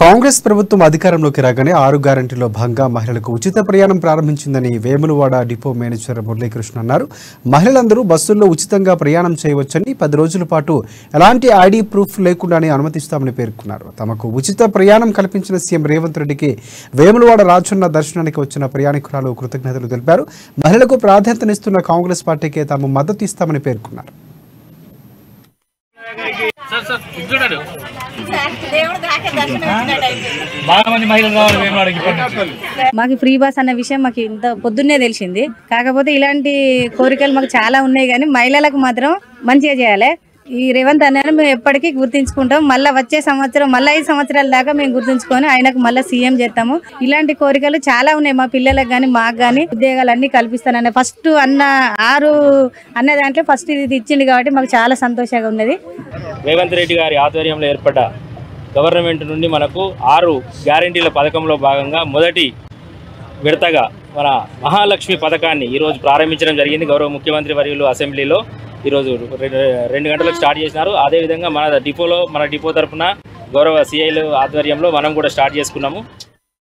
కాంగ్రెస్ ప్రభుత్వం అధికారంలోకి రాగానే 6 గ్యారెంటీలో భాగంగా మహిళలకు ఉచిత ప్రయాణం ప్రారంభించిందని వేములవాడ డిపో మేనేజర్ మురళీకృష్ణ అన్నారు. మహిళలందరూ బస్సుల్లో ఉచితంగా ప్రయాణం చేయవచ్చని 10 రోజుల పాటు ఎలాంటి ఐడి ప్రూఫ్ లేకుండానే అనుమతిస్తామని పేర్కొన్నారు. తమకు ఉచిత ప్రయాణం కల్పించిన సీఎం రేవంత్ రెడ్డికి వేములవాడ రాజన్న దర్శనానికి వచ్చిన ప్రయాణికురాలు కృతజ్ఞతలు తెలిపారు. మహిళలకు ప్రాధాన్యతనిస్తున్న కాంగ్రెస్ పార్టీకే తాము మద్దతు ఇస్తామని పేర్కొన్నారు. మాకు ఫ్రీ బస్ అన్న విషయం మాకు ఇంత పొద్దున్నే తెలిసింది. కాకపోతే ఇలాంటి కోరికలు మాకు చాలా ఉన్నాయి, కానీ మహిళలకు మాత్రం మంచిగా చేయాలి. ఈ రేవంత్ అన్నను మేము ఎప్పటికీ గుర్తించుకుంటాం. మళ్ళీ వచ్చే సంవత్సరం 5 సంవత్సరాల దాకా మేము గుర్తించుకొని ఆయనకు మళ్ళీ సీఎం చేస్తాము. ఇలాంటి కోరికలు చాలా ఉన్నాయి మా పిల్లలకు కానీ మాకు కానీ. ఉద్యోగాలన్నీ కల్పిస్తానన్న ఫస్ట్ అన్న దాంట్లో ఫస్ట్ ఇది ఇచ్చింది కాబట్టి మాకు చాలా సంతోషంగా ఉన్నది. రేవంత్ రెడ్డి గారి ఆధ్వర్యంలో ఏర్పడ్డ గవర్నమెంట్ నుండి మనకు 6 గ్యారెంటీల పథకంలో భాగంగా మొదటి విడతగా మన మహాలక్ష్మి పథకాన్ని ఈరోజు ప్రారంభించడం జరిగింది. గౌరవ ముఖ్యమంత్రి వర్యులు అసెంబ్లీలో ఈరోజు 2 గంటలకు స్టార్ట్ చేసినారు. అదేవిధంగా మన డిపో తరఫున గౌరవ సిఐలు ఆధ్వర్యంలో మనం కూడా స్టార్ట్ చేసుకున్నాము.